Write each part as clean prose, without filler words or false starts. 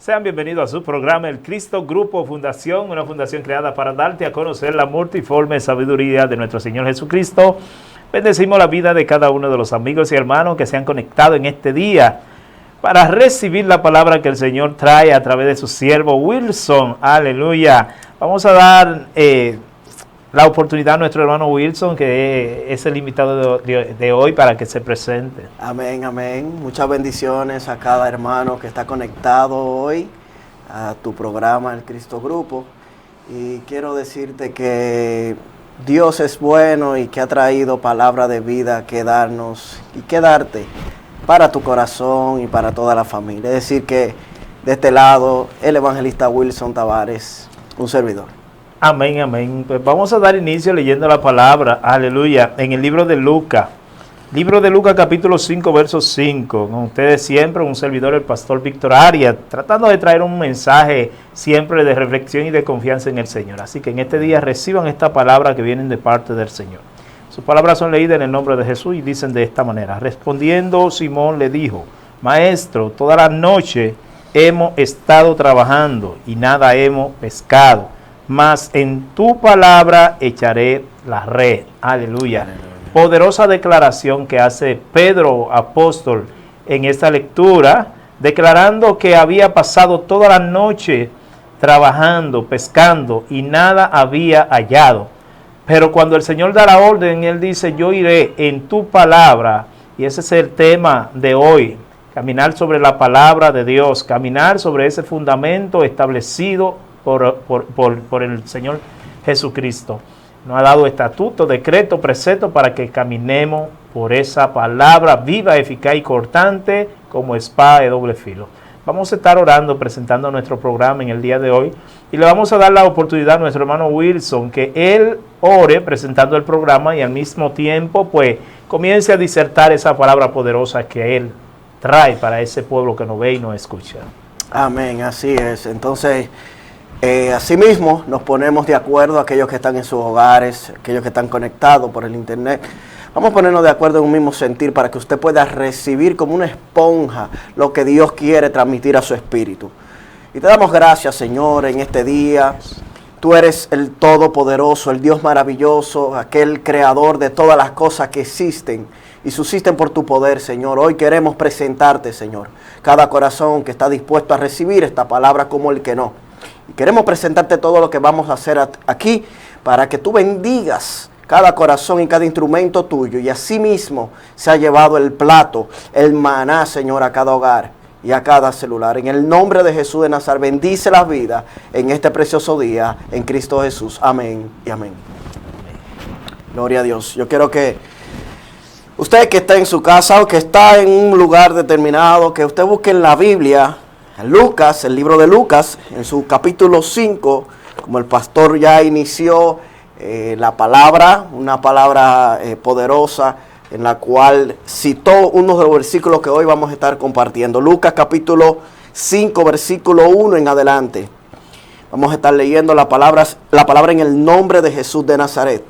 Sean bienvenidos a su programa El Cristo Grupo Fundación, una fundación creada para darte a conocer la multiforme sabiduría de nuestro Señor Jesucristo. Bendecimos la vida de cada uno de los amigos y hermanos que se han conectado en este día para recibir la palabra que el Señor trae a través de su siervo Wilson. Aleluya. Vamos a dar la oportunidad a nuestro hermano Wilson, que es el invitado de hoy, para que se presente. Amén, amén. Muchas bendiciones a cada hermano que está conectado hoy a tu programa El Cristo Grupo. Y quiero decirte que Dios es bueno y que ha traído palabra de vida que darnos y que darte para tu corazón y para toda la familia. Es decir que de este lado, el evangelista Wilson Tavares, un servidor. Amén, amén. Pues vamos a dar inicio leyendo la palabra, aleluya, en el libro de Lucas. Libro de Lucas capítulo 5, verso 5. Con ustedes siempre un servidor, el pastor Víctor Arias, tratando de traer un mensaje siempre de reflexión y de confianza en el Señor. Así que en este día reciban esta palabra que vienen de parte del Señor. Sus palabras son leídas en el nombre de Jesús y dicen de esta manera. Respondiendo Simón le dijo: Maestro, toda la noche hemos estado trabajando y nada hemos pescado, mas en tu palabra echaré la red. Aleluya. Poderosa declaración que hace Pedro, apóstol, en esta lectura, declarando que había pasado toda la noche trabajando, pescando y nada había hallado. Pero cuando el Señor da la orden, Él dice: yo iré en tu palabra. Y ese es el tema de hoy. Caminar sobre la palabra de Dios, caminar sobre ese fundamento establecido por el Señor Jesucristo. Nos ha dado estatuto, decreto, precepto para que caminemos por esa palabra viva, eficaz y cortante como espada de doble filo. Vamos a estar orando, presentando nuestro programa en el día de hoy, y le vamos a dar la oportunidad a nuestro hermano Wilson que él ore presentando el programa y al mismo tiempo pues comience a disertar esa palabra poderosa que él trae para ese pueblo que nos ve y nos escucha. Amén, así es. Entonces, asimismo nos ponemos de acuerdo, aquellos que están en sus hogares, aquellos que están conectados por el internet. Vamos a ponernos de acuerdo en un mismo sentir para que usted pueda recibir como una esponja lo que Dios quiere transmitir a su espíritu. Y te damos gracias, Señor, en este día. Tú eres el Todopoderoso, el Dios maravilloso, aquel creador de todas las cosas que existen y subsisten por tu poder, Señor. Hoy queremos presentarte, Señor, cada corazón que está dispuesto a recibir esta palabra como el que no. Y queremos presentarte todo lo que vamos a hacer aquí para que tú bendigas cada corazón y cada instrumento tuyo. Y asimismo se ha llevado el plato, el maná, Señor, a cada hogar y a cada celular. En el nombre de Jesús de Nazaret, bendice las vidas en este precioso día, en Cristo Jesús. Amén y amén. Gloria a Dios. Yo quiero que usted que está en su casa o que está en un lugar determinado, que usted busque en la Biblia, Lucas, el libro de Lucas, en su capítulo 5, como el pastor ya inició la palabra, una palabra poderosa en la cual citó uno de los versículos que hoy vamos a estar compartiendo. Lucas capítulo 5, versículo 1 en adelante. Vamos a estar leyendo la palabra en el nombre de Jesús de Nazaret.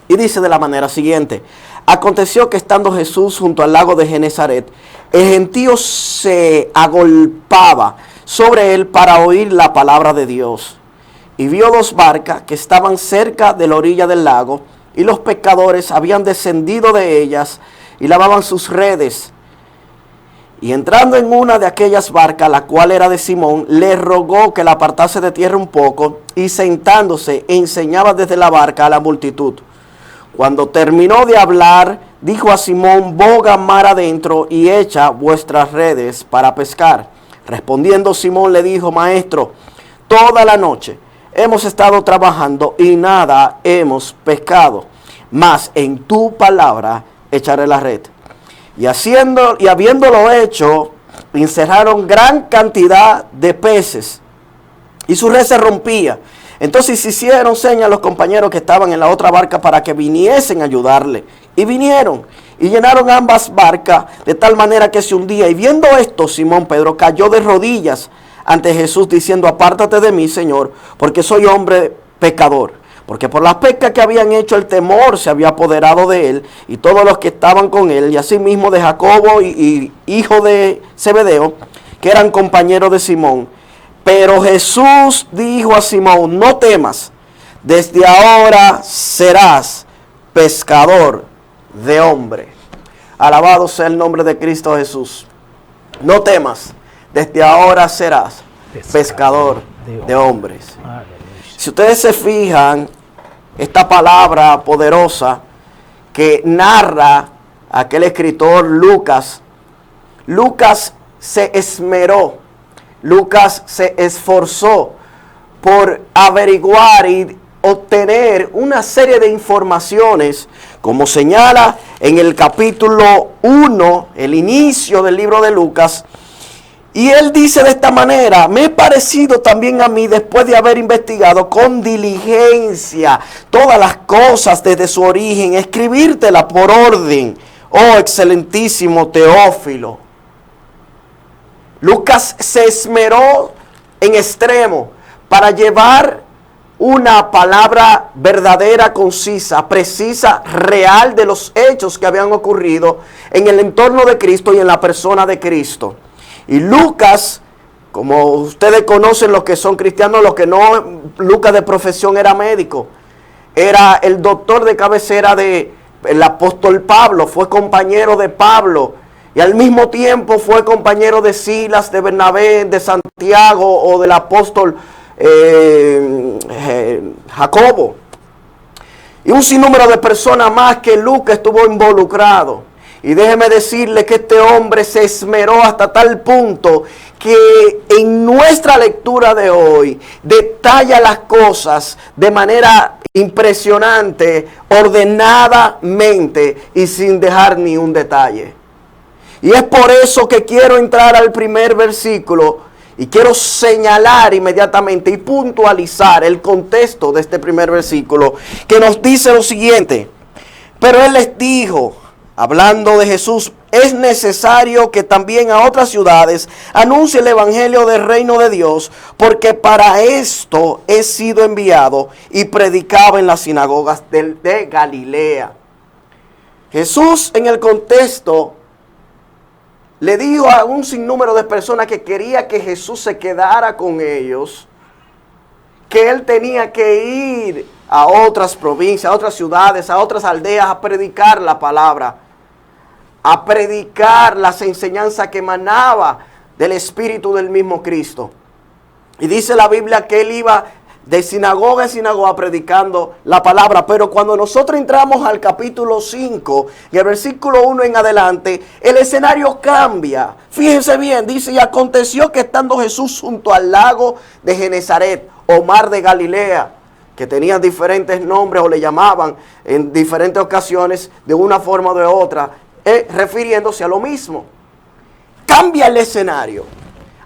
Y dice de la manera siguiente: aconteció que estando Jesús junto al lago de Genesaret, el gentío se agolpaba sobre él para oír la palabra de Dios. Y vio dos barcas que estaban cerca de la orilla del lago, y los pescadores habían descendido de ellas y lavaban sus redes. Y entrando en una de aquellas barcas, la cual era de Simón, le rogó que la apartase de tierra un poco, y sentándose enseñaba desde la barca a la multitud. Cuando terminó de hablar, dijo a Simón: boga mar adentro y echa vuestras redes para pescar. Respondiendo Simón le dijo: Maestro, toda la noche hemos estado trabajando y nada hemos pescado, mas en tu palabra echaré la red. Y habiéndolo hecho, encerraron gran cantidad de peces, y su red se rompía. Entonces hicieron señas a los compañeros que estaban en la otra barca para que viniesen a ayudarle. Y vinieron y llenaron ambas barcas de tal manera que se hundía. Y viendo esto, Simón Pedro cayó de rodillas ante Jesús diciendo: apártate de mí, Señor, porque soy hombre pecador. Porque por las pescas que habían hecho, el temor se había apoderado de él y todos los que estaban con él, y asimismo de Jacobo y hijo de Zebedeo, que eran compañeros de Simón. Pero Jesús dijo a Simón, no temas, desde ahora serás pescador de hombre. Alabado sea el nombre de Cristo Jesús. No temas, desde ahora serás pescador de hombres. Si ustedes se fijan, esta palabra poderosa que narra aquel escritor Lucas, Lucas se esmeró, Lucas se esforzó por averiguar y obtener una serie de informaciones, como señala en el capítulo 1, el inicio del libro de Lucas. Y él dice de esta manera: me he parecido también a mí, después de haber investigado con diligencia todas las cosas desde su origen, escribírtela por orden, oh excelentísimo Teófilo. Lucas se esmeró en extremo para llevar una palabra verdadera, concisa, precisa, real de los hechos que habían ocurrido en el entorno de Cristo y en la persona de Cristo. Y Lucas, como ustedes conocen los que son cristianos, los que no, Lucas de profesión era médico, era el doctor de cabecera del apóstol Pablo, fue compañero de Pablo y al mismo tiempo fue compañero de Silas, de Bernabé, de Santiago o del apóstol Jacobo. Y un sinnúmero de personas más que Lucas estuvo involucrado. Y déjeme decirle que este hombre se esmeró hasta tal punto que en nuestra lectura de hoy detalla las cosas de manera impresionante, ordenadamente y sin dejar ni un detalle. Y es por eso que quiero entrar al primer versículo y quiero señalar inmediatamente y puntualizar el contexto de este primer versículo, que nos dice lo siguiente: pero él les dijo, hablando de Jesús, es necesario que también a otras ciudades anuncie el evangelio del reino de Dios, porque para esto he sido enviado. Y predicaba en las sinagogas de Galilea. Jesús, en el contexto, le dijo a un sinnúmero de personas que quería que Jesús se quedara con ellos, que él tenía que ir a otras provincias, a otras ciudades, a otras aldeas a predicar la palabra, a predicar las enseñanzas que emanaba del Espíritu del mismo Cristo. Y dice la Biblia que él iba de sinagoga en sinagoga predicando la palabra. Pero cuando nosotros entramos al capítulo 5, y el versículo 1 en adelante, el escenario cambia. Fíjense bien, dice: y aconteció que estando Jesús junto al lago de Genezaret, o mar de Galilea, que tenían diferentes nombres o le llamaban en diferentes ocasiones de una forma o de otra, refiriéndose a lo mismo. Cambia el escenario.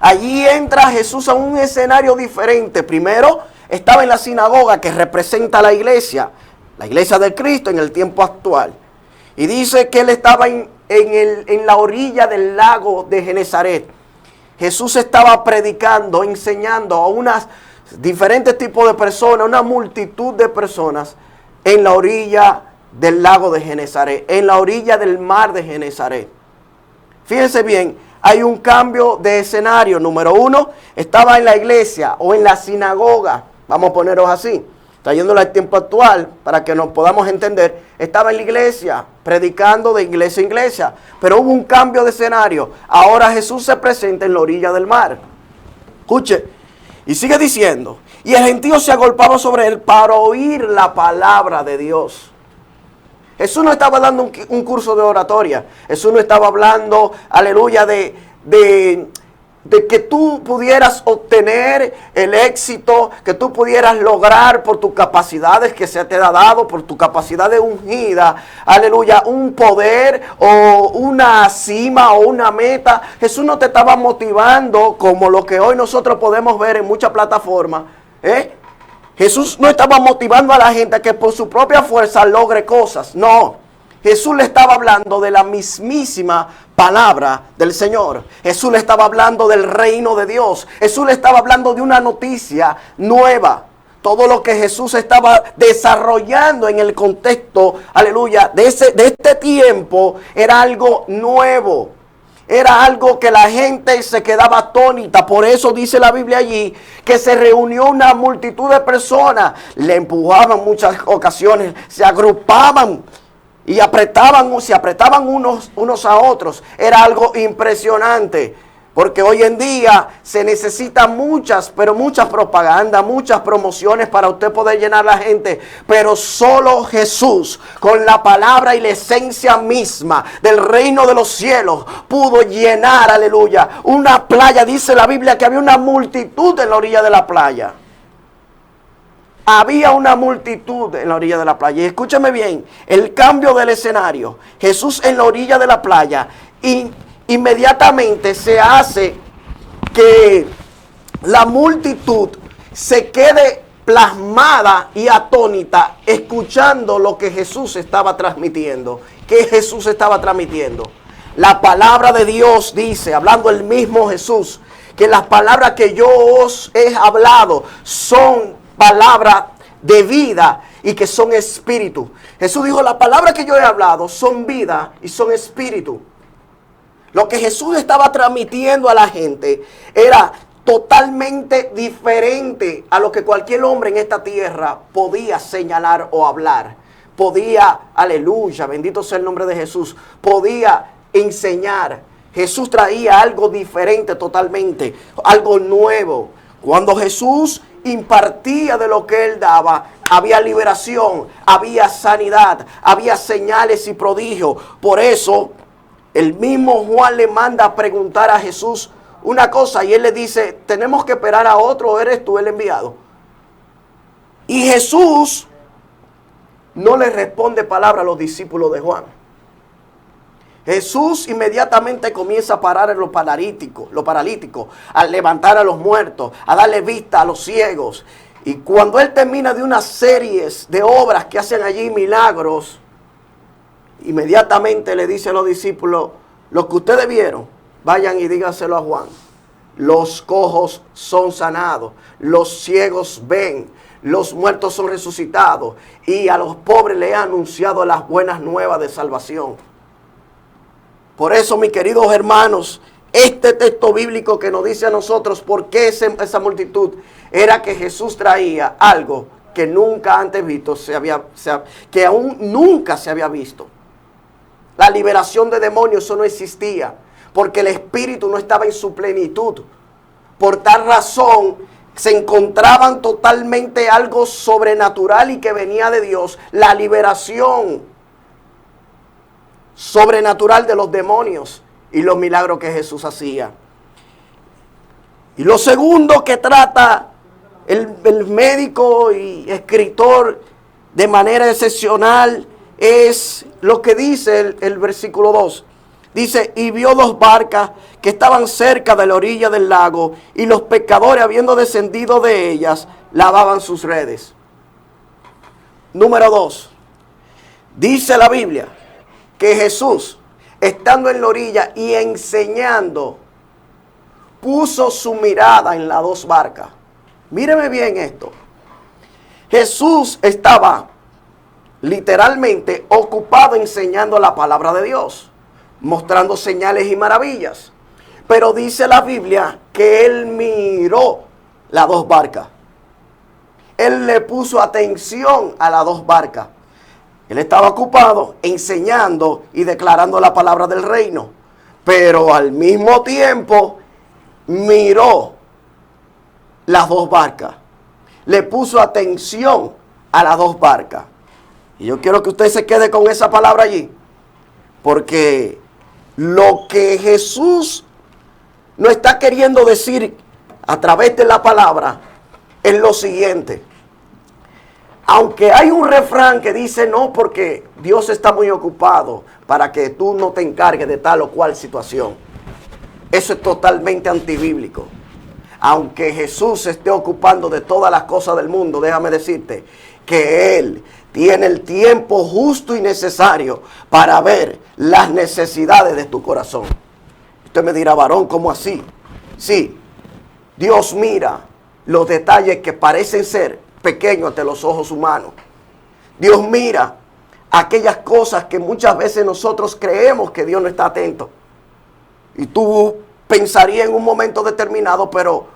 Allí entra Jesús a un escenario diferente. Primero estaba en la sinagoga, que representa la iglesia de Cristo en el tiempo actual. Y dice que él estaba en la orilla del lago de Genezaret. Jesús estaba predicando, enseñando a unas diferentes tipos de personas, una multitud de personas en la orilla del lago de Genezaret, en la orilla del mar de Genezaret. Fíjense bien, hay un cambio de escenario. Número uno, estaba en la iglesia o en la sinagoga, vamos a ponerlos así, trayéndolo al tiempo actual para que nos podamos entender. Estaba en la iglesia, predicando de iglesia a iglesia, pero hubo un cambio de escenario. Ahora Jesús se presenta en la orilla del mar. Escuche, y sigue diciendo: y el gentío se agolpaba sobre él para oír la palabra de Dios. Jesús no estaba dando un curso de oratoria. Jesús no estaba hablando, aleluya, de que tú pudieras obtener el éxito, que tú pudieras lograr por tus capacidades que se te ha dado, por tu capacidad de ungida, aleluya, un poder o una cima o una meta. Jesús no te estaba motivando como lo que hoy nosotros podemos ver en muchas plataformas, Jesús no estaba motivando a la gente a que por su propia fuerza logre cosas. No, Jesús le estaba hablando de la mismísima palabra del Señor. Jesús le estaba hablando del reino de Dios. Jesús le estaba hablando de una noticia nueva. Todo lo que Jesús estaba desarrollando en el contexto, aleluya, de este tiempo era algo nuevo. Era algo que la gente se quedaba atónita. Por eso dice la Biblia allí que se reunió una multitud de personas. Le empujaban muchas ocasiones, se agrupaban y se apretaban unos a otros. Era algo impresionante. Porque hoy en día se necesitan muchas propagandas, muchas promociones para usted poder llenar a la gente. Pero solo Jesús, con la palabra y la esencia misma del reino de los cielos, pudo llenar, aleluya, una playa. Dice la Biblia que había una multitud en la orilla de la playa. Había una multitud en la orilla de la playa. Y escúchame bien, el cambio del escenario. Jesús en la orilla de la playa y inmediatamente se hace que la multitud se quede plasmada y atónita escuchando lo que Jesús estaba transmitiendo. ¿Qué Jesús estaba transmitiendo? La palabra de Dios dice, hablando el mismo Jesús, que las palabras que yo os he hablado son palabras de vida y que son espíritu. Jesús dijo, las palabras que yo he hablado son vida y son espíritu. Lo que Jesús estaba transmitiendo a la gente era totalmente diferente a lo que cualquier hombre en esta tierra podía señalar o hablar. Podía, aleluya, bendito sea el nombre de Jesús, podía enseñar. Jesús traía algo diferente totalmente, algo nuevo. Cuando Jesús impartía de lo que Él daba, había liberación, había sanidad, había señales y prodigios. Por eso el mismo Juan le manda a preguntar a Jesús una cosa y él le dice, ¿tenemos que esperar a otro o eres tú el enviado? Y Jesús no le responde palabra a los discípulos de Juan. Jesús inmediatamente comienza a parar a los paralíticos, a levantar a los muertos, a darle vista a los ciegos. Y cuando él termina de una serie de obras que hacen allí milagros, inmediatamente le dice a los discípulos, lo que ustedes vieron, vayan y díganselo a Juan. Los cojos son sanados, los ciegos ven, los muertos son resucitados y a los pobres le ha anunciado las buenas nuevas de salvación. Por eso, mis queridos hermanos, este texto bíblico que nos dice a nosotros por qué esa multitud, era que Jesús traía algo que nunca antes visto, que aún nunca se había visto. La liberación de demonios, eso no existía, porque el espíritu no estaba en su plenitud. Por tal razón, se encontraban totalmente algo sobrenatural y que venía de Dios, la liberación sobrenatural de los demonios y los milagros que Jesús hacía. Y lo segundo que trata el médico y escritor de manera excepcional es lo que dice el versículo 2. Dice, y vio dos barcas que estaban cerca de la orilla del lago, y los pescadores, habiendo descendido de ellas, lavaban sus redes. Número 2. Dice la Biblia que Jesús, estando en la orilla y enseñando, puso su mirada en las dos barcas. Míreme bien esto. Jesús estaba literalmente ocupado enseñando la palabra de Dios, mostrando señales y maravillas. Pero dice la Biblia que Él miró las dos barcas. Él le puso atención a las dos barcas. Él estaba ocupado enseñando y declarando la palabra del reino. Pero al mismo tiempo miró las dos barcas. Le puso atención a las dos barcas. Y yo quiero que usted se quede con esa palabra allí. Porque lo que Jesús nos está queriendo decir a través de la palabra es lo siguiente. Aunque hay un refrán que dice no, porque Dios está muy ocupado para que tú no te encargues de tal o cual situación. Eso es totalmente antibíblico. Aunque Jesús se esté ocupando de todas las cosas del mundo, déjame decirte que Él tiene el tiempo justo y necesario para ver las necesidades de tu corazón. Usted me dirá, varón, ¿cómo así? Sí, Dios mira los detalles que parecen ser pequeños ante los ojos humanos. Dios mira aquellas cosas que muchas veces nosotros creemos que Dios no está atento. Y tú pensarías en un momento determinado, pero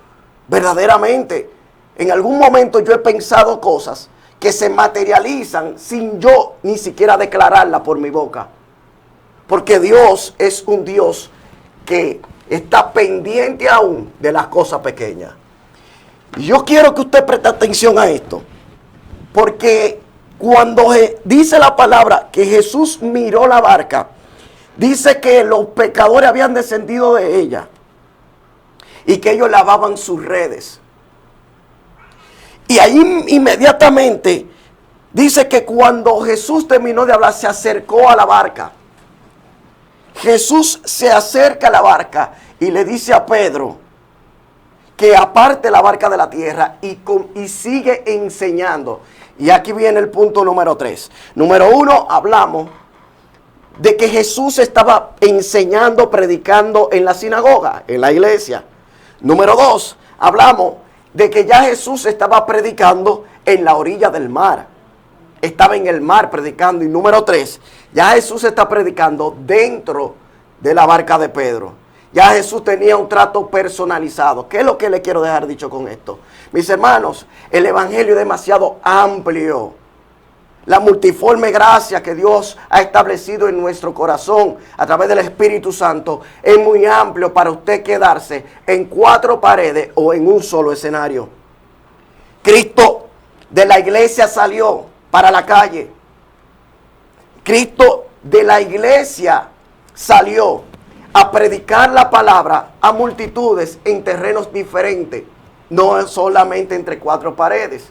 verdaderamente, en algún momento yo he pensado cosas que se materializan sin yo ni siquiera declararla por mi boca. Porque Dios es un Dios que está pendiente aún de las cosas pequeñas. Y yo quiero que usted preste atención a esto. Porque cuando dice la palabra que Jesús miró la barca, dice que los pecadores habían descendido de ella y que ellos lavaban sus redes. Y ahí inmediatamente dice que cuando Jesús terminó de hablar, se acercó a la barca. Jesús se acerca a la barca y le dice a Pedro que aparte la barca de la tierra y sigue enseñando. Y aquí viene el punto número 3. Número 1, hablamos de que Jesús estaba enseñando, predicando en la sinagoga, en la iglesia. Número 2, hablamos de que ya Jesús estaba predicando en la orilla del mar. Estaba en el mar predicando. Y número 3, ya Jesús está predicando dentro de la barca de Pedro. Ya Jesús tenía un trato personalizado. ¿Qué es lo que le quiero dejar dicho con esto? Mis hermanos, el evangelio es demasiado amplio. La multiforme gracia que Dios ha establecido en nuestro corazón a través del Espíritu Santo es muy amplio para usted quedarse en 4 paredes o en un solo escenario. Cristo de la iglesia salió para la calle. Cristo de la iglesia salió a predicar la palabra a multitudes en terrenos diferentes, no solamente entre 4 paredes.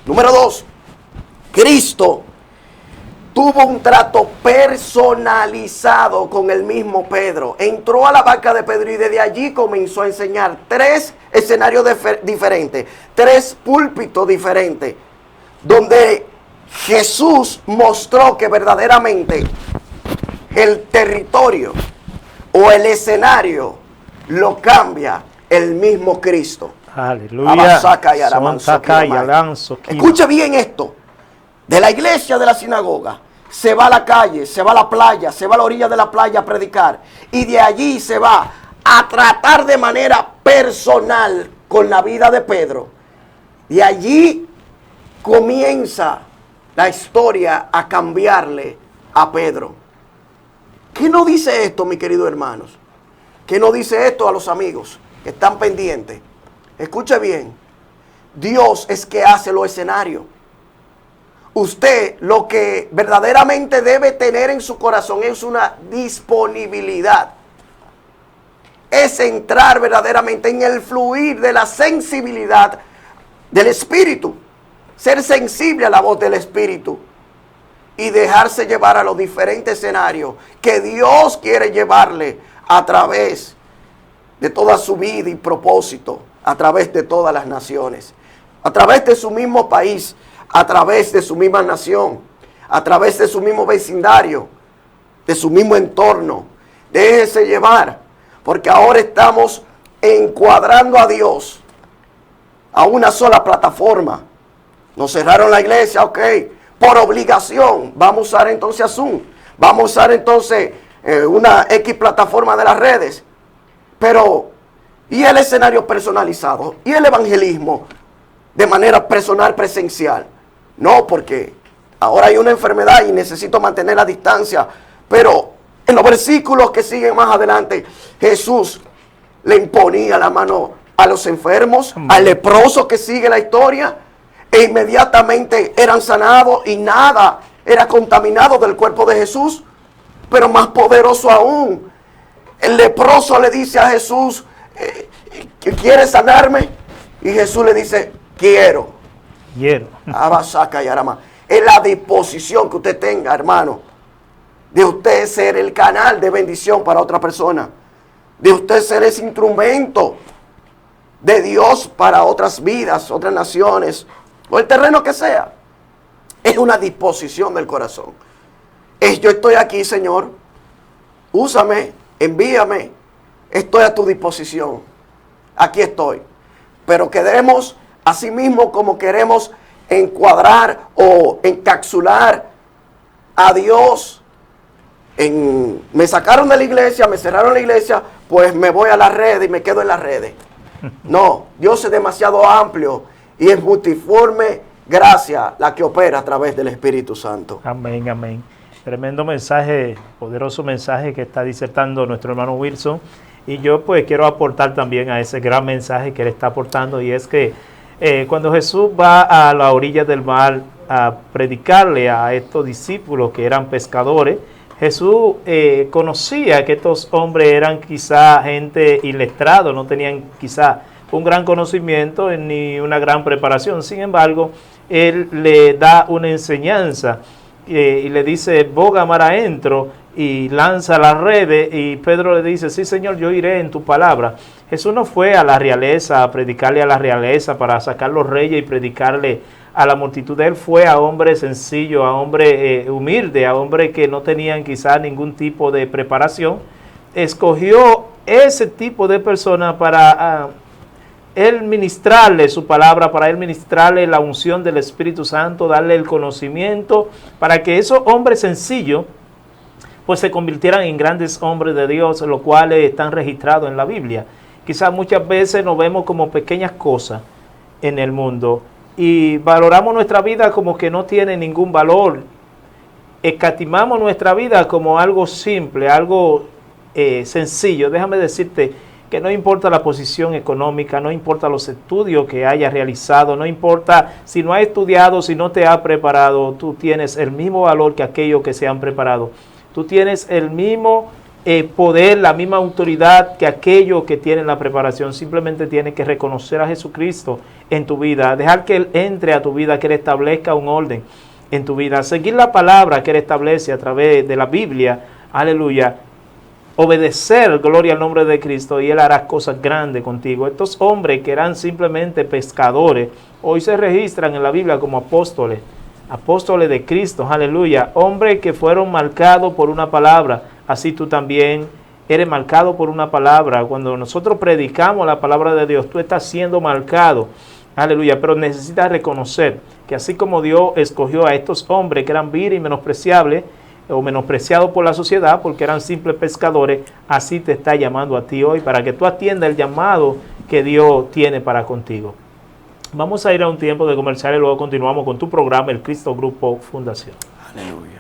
Número 2. Cristo tuvo un trato personalizado con el mismo Pedro. Entró a la barca de Pedro y desde allí comenzó a enseñar 3 escenarios diferentes, 3 púlpitos diferentes, donde Jesús mostró que verdaderamente el territorio o el escenario lo cambia el mismo Cristo. Aleluya. Escuche bien esto. De la iglesia, de la sinagoga, se va a la calle, se va a la playa, se va a la orilla de la playa a predicar. Y de allí se va a tratar de manera personal con la vida de Pedro. Y allí comienza la historia a cambiarle a Pedro. ¿Qué no dice esto, mis queridos hermanos? ¿Qué no dice esto a los amigos que están pendientes? Escuche bien. Dios es que hace los escenarios. Usted lo que verdaderamente debe tener en su corazón es una disponibilidad. Es entrar verdaderamente en el fluir de la sensibilidad del Espíritu. Ser sensible a la voz del Espíritu. Y dejarse llevar a los diferentes escenarios que Dios quiere llevarle a través de toda su vida y propósito. A través de todas las naciones. A través de su mismo país. A través de su misma nación, a través de su mismo vecindario, de su mismo entorno. Déjese llevar, porque ahora estamos encuadrando a Dios a una sola plataforma. Nos cerraron la iglesia, ok, por obligación. Vamos a usar entonces a Zoom, vamos a usar entonces una X plataforma de las redes. Pero, ¿y el escenario personalizado? ¿Y el evangelismo de manera personal, presencial? No, porque ahora hay una enfermedad y necesito mantener la distancia. Pero en los versículos que siguen más adelante, Jesús le imponía la mano a los enfermos, al leproso que sigue la historia, e inmediatamente eran sanados y nada era contaminado del cuerpo de Jesús. Pero más poderoso aún, el leproso le dice a Jesús, ¿quieres sanarme? Y Jesús le dice, quiero. Abasaca y Arama. Es la disposición que usted tenga, hermano, de usted ser el canal de bendición para otra persona, de usted ser ese instrumento de Dios para otras vidas, otras naciones, o el terreno que sea. Es una disposición del corazón. Es yo estoy aquí, Señor, úsame, envíame, estoy a tu disposición, aquí estoy. Pero queremos, así mismo como queremos encuadrar o encapsular a Dios me sacaron de la iglesia, me cerraron la iglesia, pues me voy a las redes y me quedo en las redes. No, Dios es demasiado amplio y es multiforme gracia la que opera a través del Espíritu Santo. Amén, amén. Tremendo mensaje, poderoso mensaje que está disertando nuestro hermano Wilson. Y yo pues quiero aportar también a ese gran mensaje que él está aportando, y es que cuando Jesús va a la orilla del mar a predicarle a estos discípulos que eran pescadores, Jesús conocía que estos hombres eran quizá gente iletrada, no tenían quizá un gran conocimiento ni una gran preparación. Sin embargo, Él le da una enseñanza y le dice, boga mar adentro y lanza las redes, y Pedro le dice, sí Señor, yo iré en tu palabra. Jesús no fue a la realeza a predicarle a la realeza para sacar los reyes y predicarle a la multitud. Él fue a hombres sencillos, a hombres humildes, a hombres que no tenían quizás ningún tipo de preparación. Escogió ese tipo de personas para él ministrarle su palabra, para él ministrarle la unción del Espíritu Santo, darle el conocimiento, para que esos hombres sencillos pues se convirtieran en grandes hombres de Dios, los cuales están registrados en la Biblia. Quizás muchas veces nos vemos como pequeñas cosas en el mundo y valoramos nuestra vida como que no tiene ningún valor. Escatimamos nuestra vida como algo simple, algo sencillo. Déjame decirte que no importa la posición económica, no importa los estudios que hayas realizado, no importa si no has estudiado, si no te has preparado, tú tienes el mismo valor que aquellos que se han preparado. Tú tienes el mismo poder, la misma autoridad que aquellos que tienen la preparación. Simplemente tienes que reconocer a Jesucristo en tu vida, dejar que Él entre a tu vida, que Él establezca un orden en tu vida, seguir la palabra que Él establece a través de la Biblia, aleluya, obedecer, gloria al nombre de Cristo, y Él hará cosas grandes contigo. Estos hombres que eran simplemente pescadores, hoy se registran en la Biblia como apóstoles de Cristo, aleluya, hombres que fueron marcados por una palabra. Así tú también eres marcado por una palabra. Cuando nosotros predicamos la palabra de Dios, tú estás siendo marcado, aleluya, pero necesitas reconocer que así como Dios escogió a estos hombres que eran viles y menospreciables, o menospreciados por la sociedad porque eran simples pescadores, así te está llamando a ti hoy para que tú atiendas el llamado que Dios tiene para contigo. Vamos a ir a un tiempo de comercial y luego continuamos con tu programa, el Cristo Grupo Fundación. Aleluya.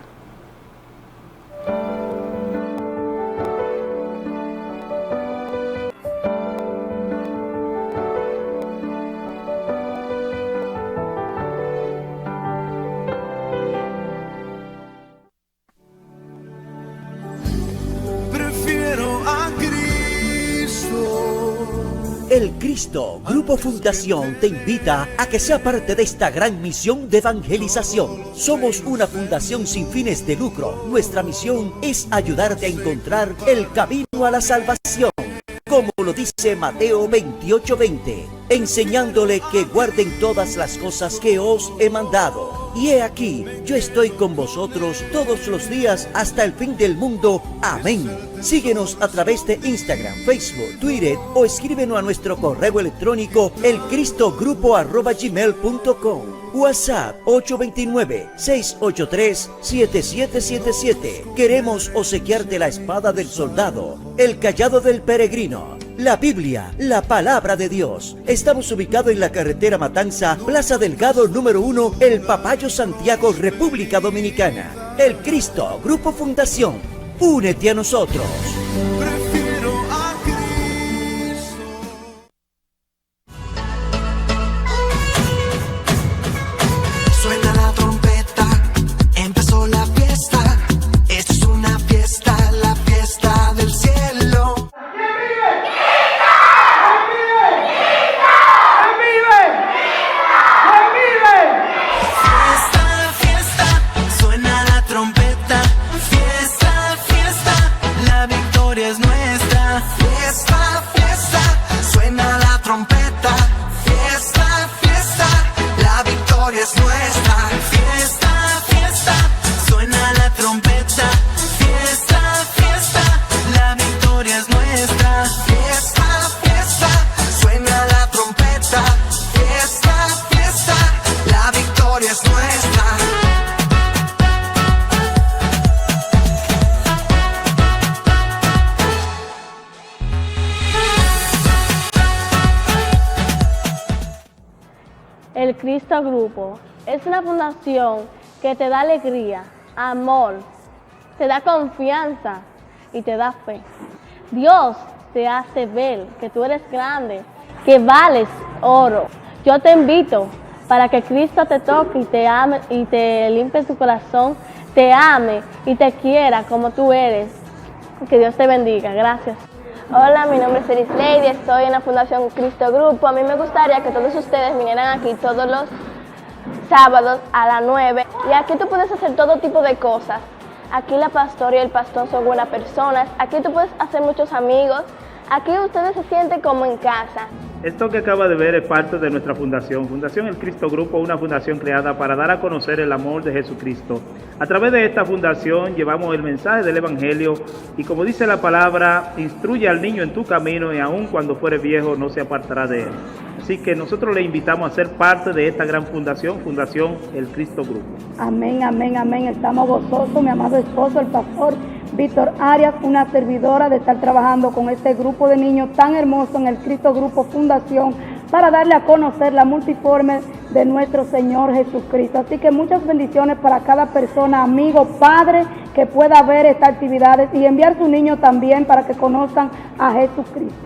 El Cristo Grupo Fundación te invita a que sea parte de esta gran misión de evangelización. Somos una fundación sin fines de lucro. Nuestra misión es ayudarte a encontrar el camino a la salvación, como lo dice Mateo 28:20, enseñándole que guarden todas las cosas que os he mandado. Y he aquí, yo estoy con vosotros todos los días hasta el fin del mundo. Amén. Síguenos a través de Instagram, Facebook, Twitter o escríbenos a nuestro correo electrónico elcristogrupo@gmail.com. WhatsApp 829-683-7777. Queremos obsequiarte la espada del soldado, el cayado del peregrino, la Biblia, la palabra de Dios. Estamos ubicados en la carretera Matanza, Plaza Delgado número 1, El Papayo, Santiago, República Dominicana. El Cristo Grupo Fundación. Únete a nosotros. Prefiero a Cristo. Suena la trompeta, empezó la fiesta. Esta es una fiesta, la fiesta del cielo. Fiesta, fiesta, suena la trompeta. Fiesta, fiesta, la victoria es el Cristo Grupo es una fundación que te da alegría, amor, te da confianza y te da fe. Dios te hace ver que tú eres grande, que vales oro. Yo te invito para que Cristo te toque y te ame y te limpie tu corazón, te ame y te quiera como tú eres. Que Dios te bendiga. Gracias. Hola, mi nombre es Eris Lady, estoy en la Fundación Cristo Grupo. A mí me gustaría que todos ustedes vinieran aquí todos los sábados a las 9 y aquí tú puedes hacer todo tipo de cosas. Aquí la pastora y el pastor son buenas personas, aquí tú puedes hacer muchos amigos, aquí ustedes se sienten como en casa. Esto que acaba de ver es parte de nuestra fundación, Fundación El Cristo Grupo, una fundación creada para dar a conocer el amor de Jesucristo. A través de esta fundación llevamos el mensaje del Evangelio y como dice la palabra, instruye al niño en tu camino y aun cuando fuere viejo no se apartará de él. Así que nosotros le invitamos a ser parte de esta gran fundación, Fundación El Cristo Grupo. Amén, amén, amén. Estamos gozosos, mi amado esposo, el pastor Víctor Arias, una servidora de estar trabajando con este grupo de niños tan hermoso en el Cristo Grupo Fundación para darle a conocer la multiforme de nuestro Señor Jesucristo. Así que muchas bendiciones para cada persona, amigo, padre, que pueda ver estas actividades y enviar su niño también para que conozcan a Jesucristo.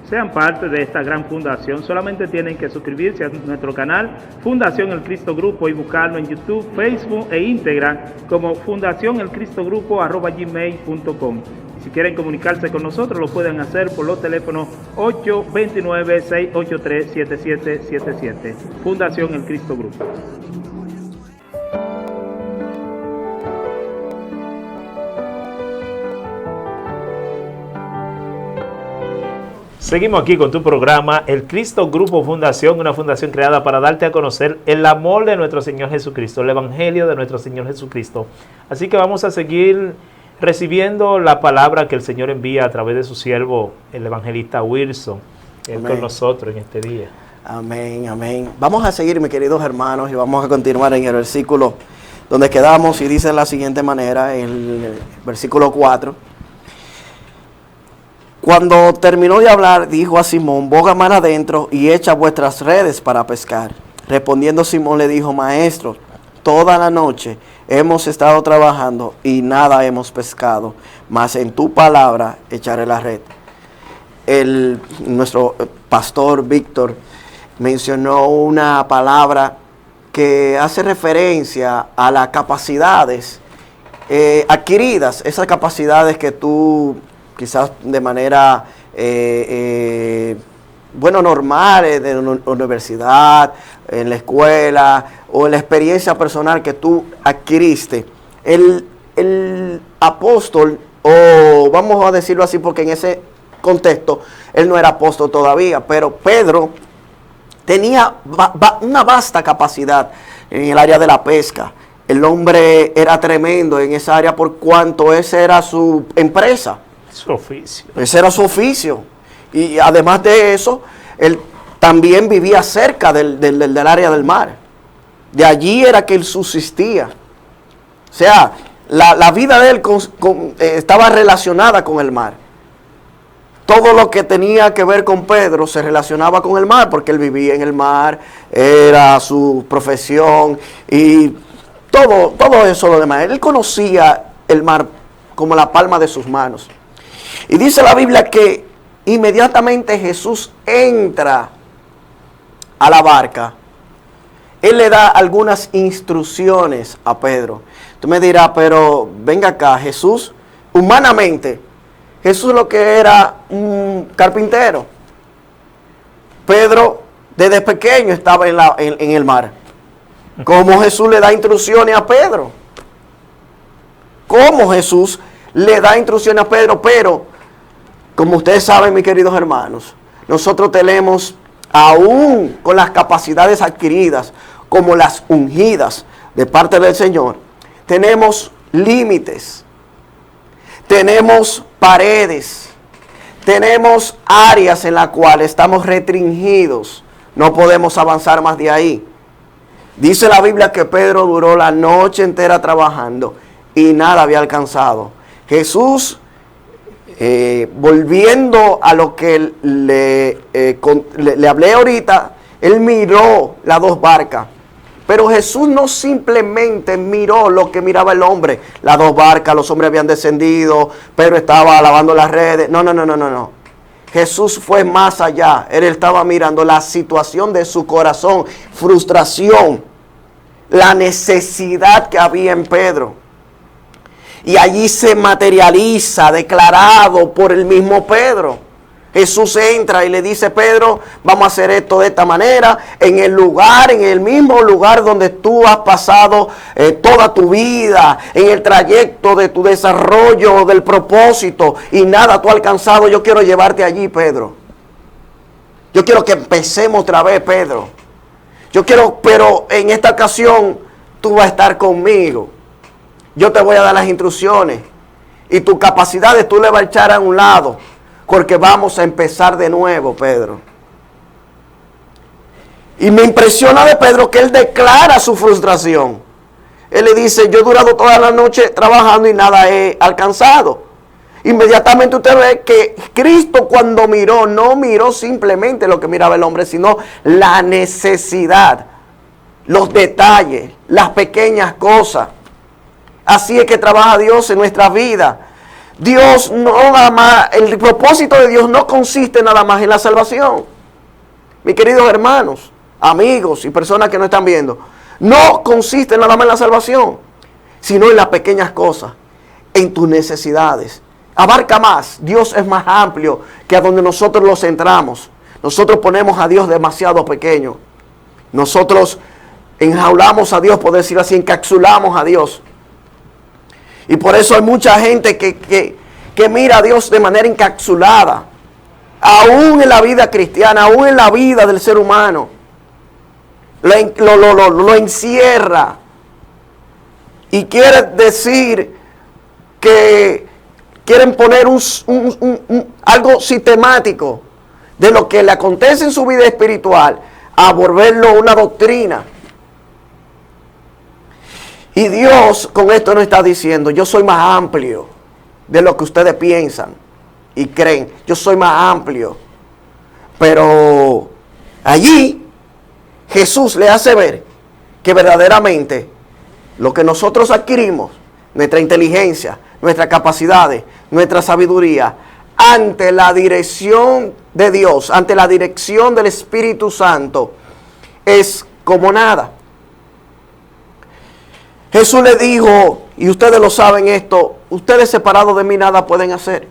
Sean parte de esta gran fundación, solamente tienen que suscribirse a nuestro canal Fundación El Cristo Grupo y buscarlo en YouTube, Facebook e Instagram como Fundación El Cristo Grupo @gmail.com. Y si quieren comunicarse con nosotros lo pueden hacer por los teléfonos 829-683-7777. Fundación El Cristo Grupo. Seguimos aquí con tu programa, El Cristo Grupo Fundación, una fundación creada para darte a conocer el amor de nuestro Señor Jesucristo, el Evangelio de nuestro Señor Jesucristo. Así que vamos a seguir recibiendo la palabra que el Señor envía a través de su siervo, el evangelista Wilson, con nosotros en este día. Amén, amén. Vamos a seguir, mis queridos hermanos, y vamos a continuar en el versículo donde quedamos, y dice de la siguiente manera, en el versículo 4. Cuando terminó de hablar, dijo a Simón: boga mar adentro y echa vuestras redes para pescar. Respondiendo Simón le dijo: Maestro, toda la noche hemos estado trabajando y nada hemos pescado, mas en tu palabra echaré la red. Nuestro pastor Víctor mencionó una palabra que hace referencia a las capacidades adquiridas, esas capacidades que tú quizás de manera, normal, de la universidad, en la escuela, o en la experiencia personal que tú adquiriste. El apóstol, o vamos a decirlo así porque en ese contexto, él no era apóstol todavía, pero Pedro tenía una vasta capacidad en el área de la pesca. El hombre era tremendo en esa área por cuanto esa era su empresa. Su oficio. Ese era su oficio. Y además de eso, él también vivía cerca del área del mar. De allí era que él subsistía. O sea, la vida de él estaba relacionada con el mar. Todo lo que tenía que ver con Pedro se relacionaba con el mar, porque él vivía en el mar, era su profesión y todo eso lo demás. Él conocía el mar como la palma de sus manos. Y dice la Biblia que inmediatamente Jesús entra a la barca. Él le da algunas instrucciones a Pedro. Tú me dirás, pero venga acá, Jesús, humanamente, Jesús lo que era un carpintero. Pedro desde pequeño estaba en el mar. ¿Cómo Jesús le da instrucciones a Pedro? ¿Cómo Jesús le da instrucciones a Pedro? Pero como ustedes saben, mis queridos hermanos, nosotros tenemos, aún con las capacidades adquiridas, como las ungidas de parte del Señor, tenemos límites, tenemos paredes, tenemos áreas en las cuales estamos restringidos, no podemos avanzar más de ahí. Dice la Biblia que Pedro duró la noche entera trabajando y nada había alcanzado. Jesús, volviendo a lo que le hablé ahorita, Él miró las dos barcas. Pero Jesús no simplemente miró lo que miraba el hombre. Las dos barcas, los hombres habían descendido, Pedro estaba lavando las redes. No. Jesús fue más allá. Él estaba mirando la situación de su corazón, frustración, la necesidad que había en Pedro. Y allí se materializa, declarado por el mismo Pedro. Jesús entra y le dice: Pedro, vamos a hacer esto de esta manera, en el mismo lugar donde tú has pasado toda tu vida, en el trayecto de tu desarrollo, del propósito, y nada tú has alcanzado. Yo quiero llevarte allí, Pedro. Yo quiero que empecemos otra vez, Pedro. Pero en esta ocasión tú vas a estar conmigo. Yo te voy a dar las instrucciones y tus capacidades tú le vas a echar a un lado. Porque vamos a empezar de nuevo, Pedro. Y me impresiona de Pedro que él declara su frustración. Él le dice: yo he durado toda la noche trabajando y nada he alcanzado. Inmediatamente usted ve que Cristo, cuando miró, no miró simplemente lo que miraba el hombre, sino la necesidad, los detalles, las pequeñas cosas. Así es que trabaja Dios en nuestra vida. Dios no nada más, el propósito de Dios no consiste nada más en la salvación. Mis queridos hermanos, amigos y personas que no están viendo, no consiste nada más en la salvación, sino en las pequeñas cosas, en tus necesidades. Abarca más. Dios es más amplio que a donde nosotros lo centramos. Nosotros ponemos a Dios demasiado pequeño. Nosotros enjaulamos a Dios, por decirlo así, encapsulamos a Dios. Y por eso hay mucha gente que mira a Dios de manera encapsulada. Aún en la vida cristiana, aún en la vida del ser humano. Lo encierra. Y quiere decir que quieren poner algo sistemático de lo que le acontece en su vida espiritual a volverlo una doctrina. Y Dios con esto nos está diciendo: yo soy más amplio de lo que ustedes piensan y creen. Yo soy más amplio. Pero allí Jesús le hace ver que verdaderamente lo que nosotros adquirimos, nuestra inteligencia, nuestras capacidades, nuestra sabiduría, ante la dirección de Dios, ante la dirección del Espíritu Santo, es como nada. Jesús le dijo, y ustedes lo saben esto: ustedes separados de mí nada pueden hacer.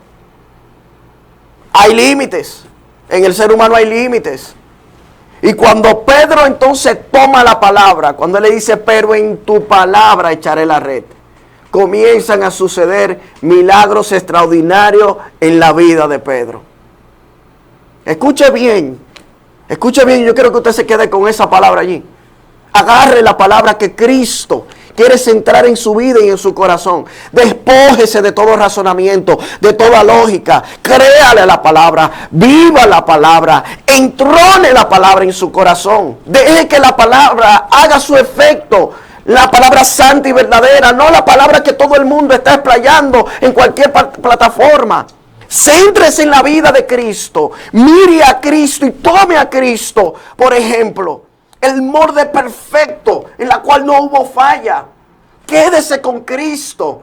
Hay límites. En el ser humano hay límites. Y cuando Pedro entonces toma la palabra, cuando él le dice: pero en tu palabra echaré la red, comienzan a suceder milagros extraordinarios en la vida de Pedro. Escuche bien, yo quiero que usted se quede con esa palabra allí. Agarre la palabra que Cristo quiere centrar en su vida y en su corazón. Despójese de todo razonamiento, de toda lógica. Créale a la palabra, viva la palabra, entrone la palabra en su corazón. Deje que la palabra haga su efecto. La palabra santa y verdadera, no la palabra que todo el mundo está explayando en cualquier plataforma. Céntrese en la vida de Cristo. Mire a Cristo y tome a Cristo. Por ejemplo, el molde perfecto en la cual no hubo falla. Quédese con Cristo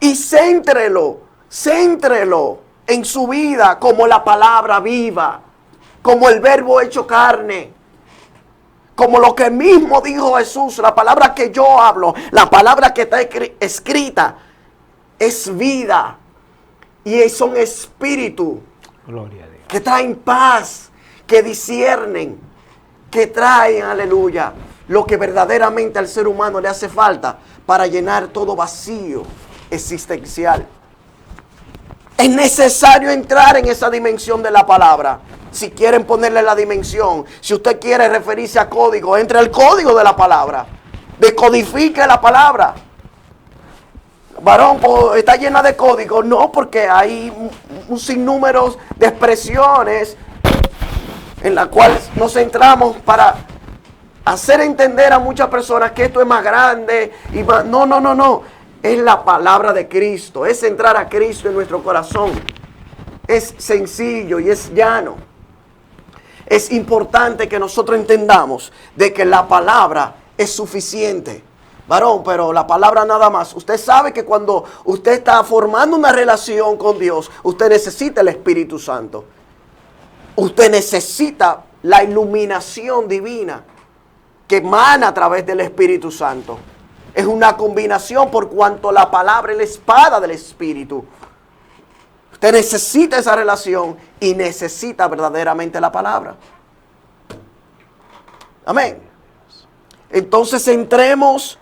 y céntrelo en su vida como la palabra viva, como el verbo hecho carne, como lo que mismo dijo Jesús: la palabra que yo hablo, la palabra que está escrita es vida y son espíritu. Gloria a Dios. Que traen paz, que disciernen, que traen, aleluya, lo que verdaderamente al ser humano le hace falta para llenar todo vacío existencial. Es necesario entrar en esa dimensión de la palabra. Si quieren ponerle la dimensión, si usted quiere referirse a código, entre al código de la palabra. Decodifique la palabra. Varón, está llena de códigos. No, porque hay un sinnúmero de expresiones en las cuales nos centramos para hacer entender a muchas personas que esto es más grande y más. No. Es la palabra de Cristo. Es entrar a Cristo en nuestro corazón. Es sencillo y es llano. es importante que nosotros entendamos de que la palabra es suficiente. Varón, pero la palabra nada más. Usted sabe que cuando usted está formando una relación con Dios, usted necesita el Espíritu Santo. Usted necesita la iluminación divina que emana a través del Espíritu Santo. Es una combinación por cuanto la palabra es la espada del Espíritu. Usted necesita esa relación y necesita verdaderamente la palabra. Amén. Entonces entremos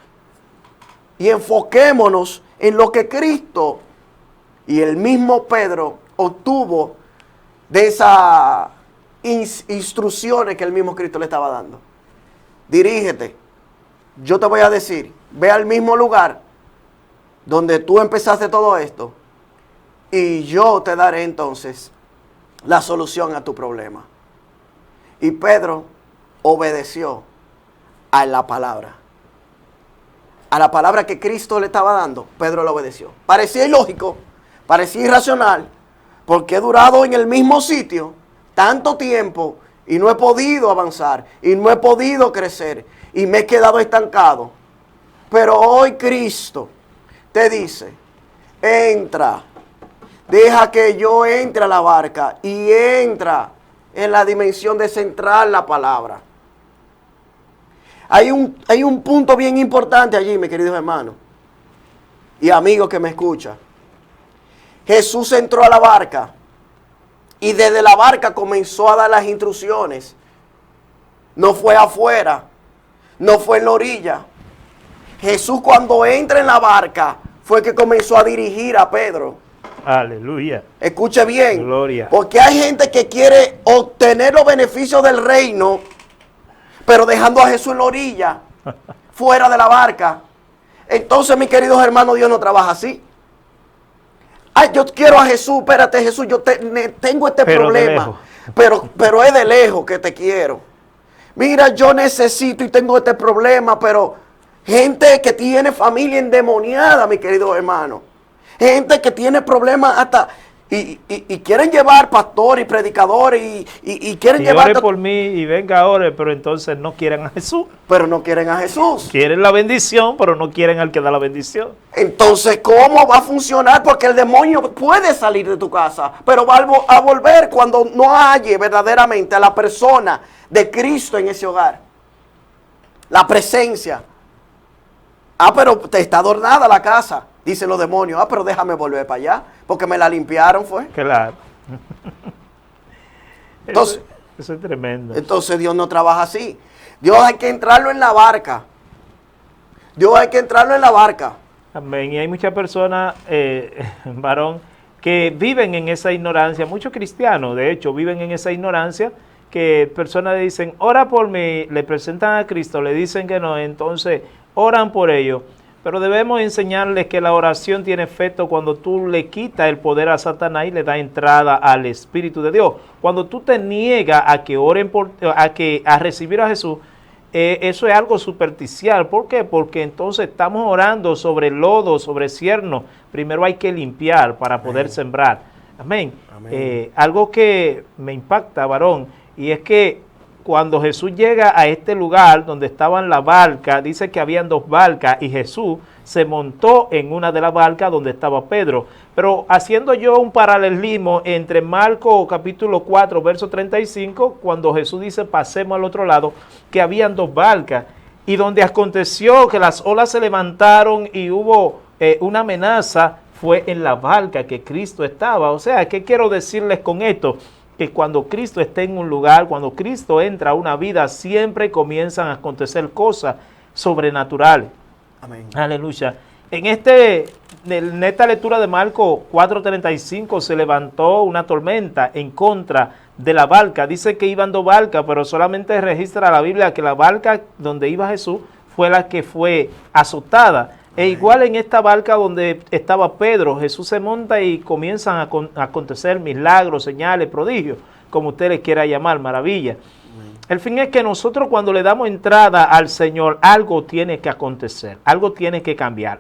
y enfoquémonos en lo que Cristo y el mismo Pedro obtuvo de esas instrucciones que el mismo Cristo le estaba dando. Dirígete. Yo te voy a decir, ve al mismo lugar donde tú empezaste todo esto y yo te daré entonces la solución a tu problema. Y Pedro obedeció a la palabra. A la palabra que Cristo le estaba dando, Pedro le obedeció. Parecía ilógico, parecía irracional, porque he durado en el mismo sitio tanto tiempo y no he podido avanzar y no he podido crecer y me he quedado estancado. Pero hoy Cristo te dice, entra, deja que yo entre a la barca y entra en la dimensión de centrar la palabra. Hay un punto bien importante allí, mis queridos hermanos y amigos que me escuchan. Jesús entró a la barca y desde la barca comenzó a dar las instrucciones. No fue afuera, no fue en la orilla. Jesús cuando entra en la barca fue que comenzó a dirigir a Pedro. Aleluya. Escuche bien. Gloria. Porque hay gente que quiere obtener los beneficios del reino, pero dejando a Jesús en la orilla, fuera de la barca. Entonces, mis queridos hermanos, Dios no trabaja así. Ay, yo quiero a Jesús, espérate Jesús, yo tengo este problema, pero es de lejos que te quiero. Mira, yo necesito y tengo este problema, pero gente que tiene familia endemoniada, mi querido hermano. Gente que tiene problemas hasta... Y quieren llevar pastores y predicadores y quieren llevar... ore por mí y venga ore, pero entonces no quieren a Jesús. Pero no quieren a Jesús. Quieren la bendición, pero no quieren al que da la bendición. Entonces, ¿cómo va a funcionar? Porque el demonio puede salir de tu casa, pero va a volver cuando no halle verdaderamente a la persona de Cristo en ese hogar. La presencia. Ah, pero te está adornada la casa. Dicen los demonios, ah, pero déjame volver para allá, porque me la limpiaron, fue. Claro. Entonces, eso es tremendo. Entonces Dios no trabaja así. Dios hay que entrarlo en la barca. Dios hay que entrarlo en la barca. Amén. Y hay muchas personas, varón, que viven en esa ignorancia. Muchos cristianos, de hecho, viven en esa ignorancia, que personas le dicen, ora por mí, le presentan a Cristo, le dicen que no, entonces oran por ellos. Pero debemos enseñarles que la oración tiene efecto cuando tú le quitas el poder a Satanás y le das entrada al Espíritu de Dios. Cuando tú te niegas a que oren a recibir a Jesús, eso es algo superficial. ¿Por qué? Porque entonces estamos orando sobre lodo, sobre cieno. Primero hay que limpiar para poder sembrar. Amén. Amén. Algo que me impacta, varón, y es que cuando Jesús llega a este lugar donde estaban las barcas, dice que habían dos barcas y Jesús se montó en una de las barcas donde estaba Pedro. Pero haciendo yo un paralelismo entre Marcos capítulo 4, verso 35, cuando Jesús dice pasemos al otro lado, que habían dos barcas y donde aconteció que las olas se levantaron y hubo una amenaza, fue en la barca que Cristo estaba. O sea, ¿qué quiero decirles con esto? Que cuando Cristo está en un lugar, cuando Cristo entra a una vida, siempre comienzan a acontecer cosas sobrenaturales. Amén. Aleluya. En esta lectura de Marcos 4:35 se levantó una tormenta en contra de la barca. Dice que iban dos barcas, pero solamente registra la Biblia que la barca donde iba Jesús fue la que fue azotada. E igual en esta barca donde estaba Pedro, Jesús se monta y comienzan a acontecer milagros, señales, prodigios, como usted le quiera llamar, maravilla. El fin es que nosotros cuando le damos entrada al Señor, algo tiene que acontecer, algo tiene que cambiar.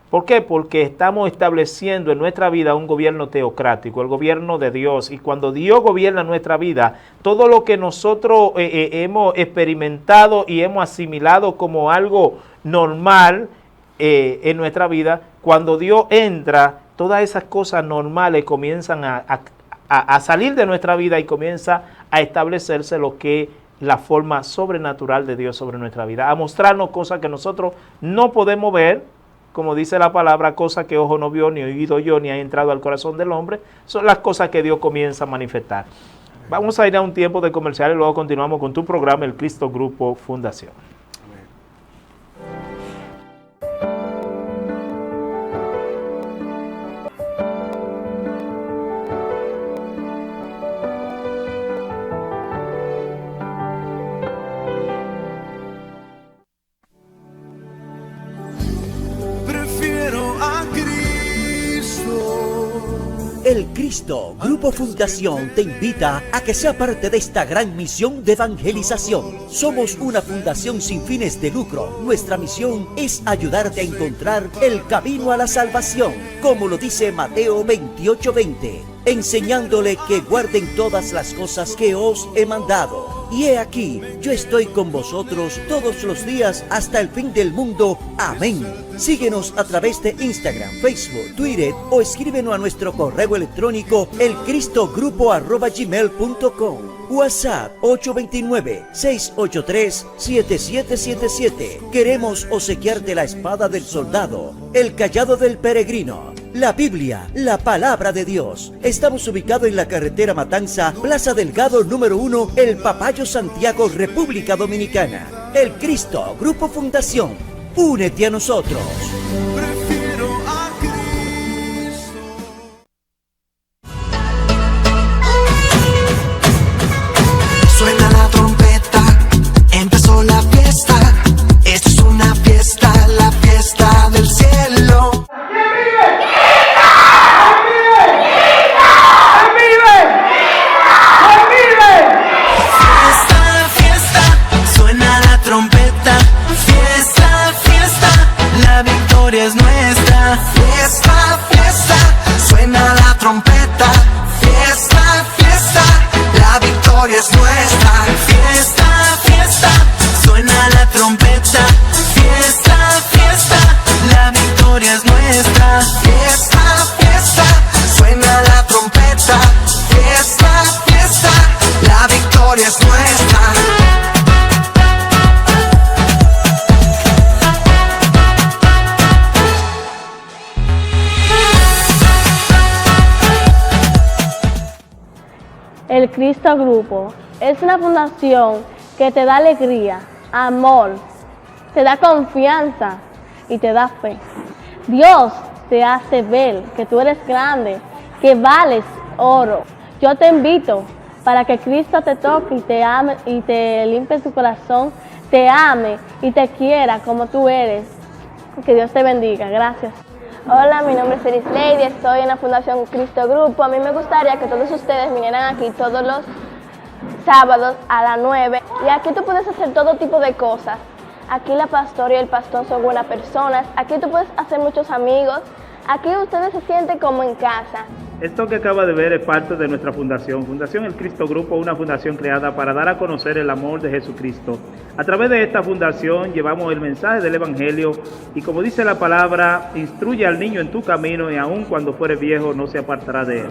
¿Por qué? Porque estamos estableciendo en nuestra vida un gobierno teocrático, el gobierno de Dios. Y cuando Dios gobierna nuestra vida, todo lo que nosotros hemos experimentado y hemos asimilado como algo normal en nuestra vida, cuando Dios entra, todas esas cosas normales comienzan a salir de nuestra vida y comienza a establecerse lo que es la forma sobrenatural de Dios sobre nuestra vida, a mostrarnos cosas que nosotros no podemos ver. Como dice la palabra, cosas que ojo no vio, ni oído yo, ni ha entrado al corazón del hombre, son las cosas que Dios comienza a manifestar. Vamos a ir a un tiempo de comercial y luego continuamos con tu programa, el Cristo Grupo Fundación. El Cristo Grupo Fundación te invita a que sea parte de esta gran misión de evangelización. Somos una fundación sin fines de lucro. Nuestra misión es ayudarte a encontrar el camino a la salvación, como lo dice Mateo 28:20, enseñándole que guarden todas las cosas que os he mandado. Y he aquí, yo estoy con vosotros todos los días hasta el fin del mundo. Amén. Síguenos a través de Instagram, Facebook, Twitter o escríbenos a nuestro correo electrónico elcristogrupo@gmail.com. WhatsApp 829-683-7777. Queremos obsequiarte la espada del soldado, el cayado del peregrino, la Biblia, la palabra de Dios. Estamos ubicados en la carretera Matanza, Plaza Delgado número 1, El Papayo, Santiago, República Dominicana. El Cristo Grupo Fundación. Únete a nosotros. Prefiero a Cristo. Suena la trompeta, empezó la fiesta. Esto es una fiesta, la fiesta del cielo. Fiesta, fiesta, suena la trompeta. Fiesta, fiesta, la victoria es nuestra. Fiesta, fiesta, suena la trompeta. Fiesta, fiesta, la victoria es nuestra. Fiesta, fiesta, suena la trompeta. Fiesta, fiesta, la victoria es nuestra. Fiesta, fiesta, suena la trompeta. Fiesta, fiesta, la victoria es nuestra. El Cristo Grupo es una fundación que te da alegría, amor, te da confianza y te da fe. Dios te hace ver que tú eres grande, que vales oro. Yo te invito para que Cristo te toque y te ame y te limpie tu corazón, te ame y te quiera como tú eres. Que Dios te bendiga. Gracias. Hola, mi nombre es Ceris Lady, estoy en la Fundación Cristo Grupo. A mí me gustaría que todos ustedes vinieran aquí todos los sábados a las 9. Y aquí tú puedes hacer todo tipo de cosas. Aquí la pastora y el pastor son buenas personas. Aquí tú puedes hacer muchos amigos. Aquí ustedes se sienten como en casa. Esto que acaba de ver es parte de nuestra fundación, Fundación El Cristo Grupo, una fundación creada para dar a conocer el amor de Jesucristo. A través de esta fundación llevamos el mensaje del Evangelio y, como dice la palabra, instruye al niño en tu camino y aun cuando fuere viejo no se apartará de él.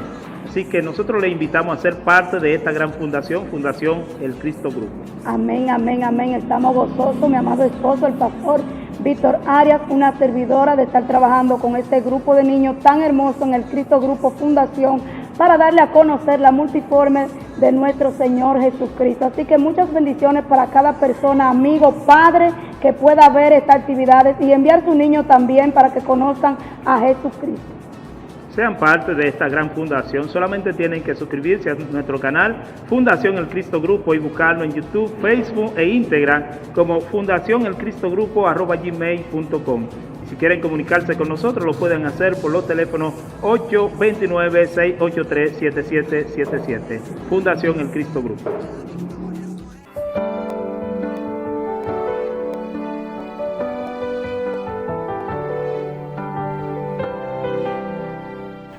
Así que nosotros le invitamos a ser parte de esta gran fundación, Fundación El Cristo Grupo. Amén, amén, amén. Estamos gozosos, mi amado esposo, el pastor Víctor Arias, una servidora, de estar trabajando con este grupo de niños tan hermoso en el Cristo Grupo Fundación para darle a conocer la multiforme de nuestro Señor Jesucristo. Así que muchas bendiciones para cada persona, amigo, padre, que pueda ver estas actividades y enviar a sus niños también para que conozcan a Jesucristo. Sean parte de esta gran fundación, solamente tienen que suscribirse a nuestro canal Fundación El Cristo Grupo y buscarlo en YouTube, Facebook e Instagram como fundacionelcristogrupo@gmail.com. Si quieren comunicarse con nosotros, lo pueden hacer por los teléfonos 829-683-7777. Fundación El Cristo Grupo.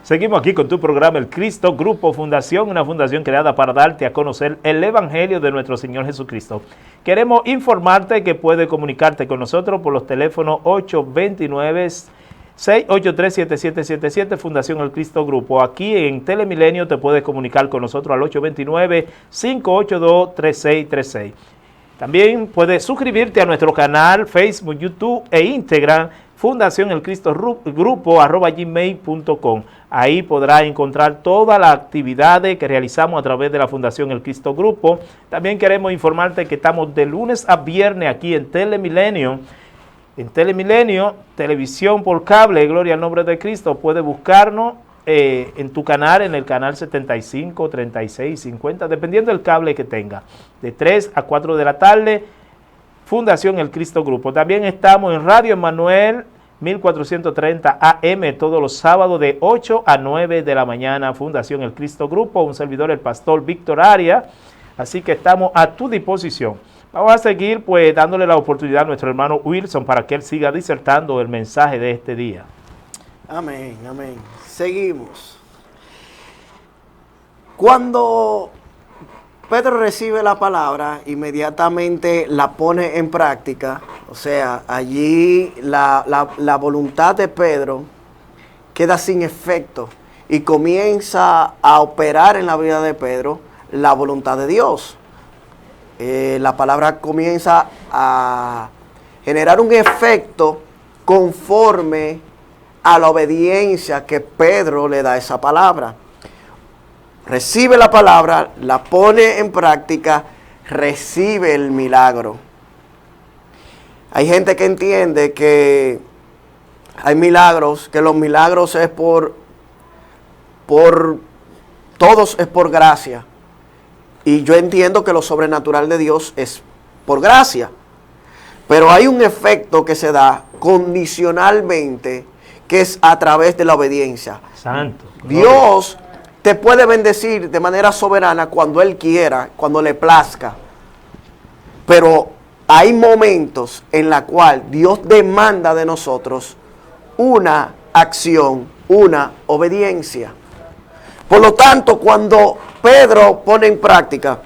Seguimos aquí con tu programa El Cristo Grupo Fundación, una fundación creada para darte a conocer el Evangelio de nuestro Señor Jesucristo. Queremos informarte que puedes comunicarte con nosotros por los teléfonos 829-683-7777, Fundación El Cristo Grupo. Aquí en Telemilenio te puedes comunicar con nosotros al 829-582-3636. También puedes suscribirte a nuestro canal Facebook, YouTube e Instagram, Fundación El Cristo Grupo @gmail.com. Ahí podrás encontrar todas las actividades que realizamos a través de la Fundación El Cristo Grupo. También queremos informarte que estamos de lunes a viernes aquí en Telemilenio. En Telemilenio, televisión por cable, gloria al nombre de Cristo. Puedes buscarnos en tu canal, en el canal 75, 36, 50, dependiendo del cable que tenga. De 3 a 4 de la tarde, Fundación El Cristo Grupo. También estamos en Radio Emmanuel 1430 AM todos los sábados de 8 a 9 de la mañana, Fundación El Cristo Grupo, un servidor, el pastor Víctor Arias. Así que estamos a tu disposición. Vamos a seguir pues dándole la oportunidad a nuestro hermano Wilson para que él siga disertando el mensaje de este día. Amén, amén. Seguimos. Cuando Pedro recibe la palabra, inmediatamente la pone en práctica. O sea, allí la voluntad de Pedro queda sin efecto y comienza a operar en la vida de Pedro la voluntad de Dios. La palabra comienza a generar un efecto conforme a la obediencia que Pedro le da a esa palabra. Recibe la palabra, la pone en práctica, recibe el milagro. Hay gente que entiende que hay milagros, que los milagros es todos es por gracia. Y yo entiendo que lo sobrenatural de Dios es por gracia. Pero hay un efecto que se da condicionalmente, que es a través de la obediencia. Santo. Dios te puede bendecir de manera soberana cuando Él quiera, cuando le plazca. Pero hay momentos en la cual Dios demanda de nosotros una acción, una obediencia. Por lo tanto, cuando Pedro pone en práctica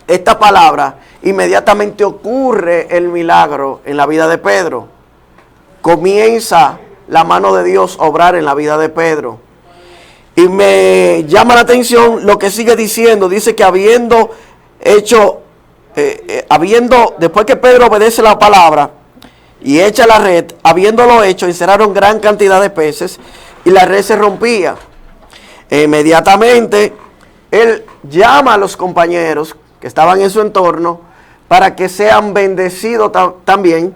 esta palabra, inmediatamente ocurre el milagro en la vida de Pedro. Comienza la mano de Dios a obrar en la vida de Pedro. Y me llama la atención lo que sigue diciendo. Dice que después que Pedro obedece la palabra y echa la red, habiéndolo hecho, encerraron gran cantidad de peces y la red se rompía. Inmediatamente él llama a los compañeros que estaban en su entorno para que sean bendecidos también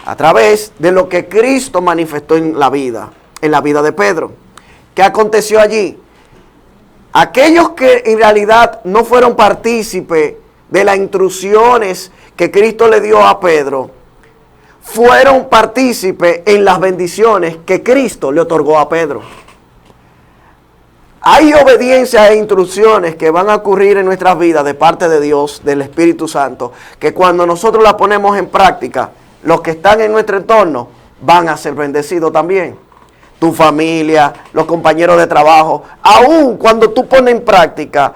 a través de lo que Cristo manifestó en la vida de Pedro. ¿Qué aconteció allí? Aquellos que en realidad no fueron partícipes de las instrucciones que Cristo le dio a Pedro, fueron partícipes en las bendiciones que Cristo le otorgó a Pedro. Hay obediencia e instrucciones que van a ocurrir en nuestras vidas de parte de Dios, del Espíritu Santo, que cuando nosotros las ponemos en práctica, los que están en nuestro entorno van a ser bendecidos también. Tu familia, los compañeros de trabajo, aun cuando tú pones en práctica,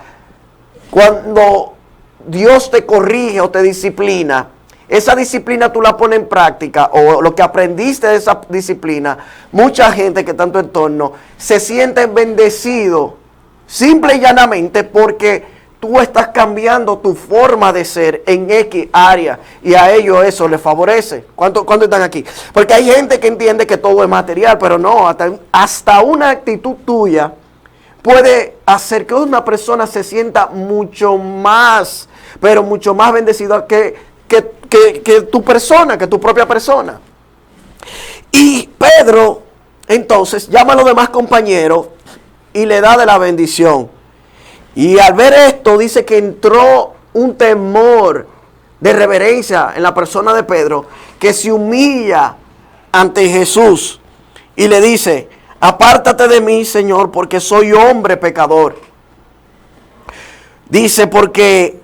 cuando Dios te corrige o te disciplina, esa disciplina tú la pones en práctica, o lo que aprendiste de esa disciplina, mucha gente que está en tu entorno se siente bendecido simple y llanamente porque tú estás cambiando tu forma de ser en X área y a ellos eso les favorece. ¿Cuántos están aquí? Porque hay gente que entiende que todo es material, pero no, hasta una actitud tuya puede hacer que una persona se sienta mucho más, pero mucho más bendecida que tu persona, que tu propia persona. Y Pedro entonces llama a los demás compañeros y le da de la bendición. Y al ver esto dice que entró un temor de reverencia en la persona de Pedro, que se humilla ante Jesús y le dice: apártate de mí, Señor, porque soy hombre pecador. Dice, porque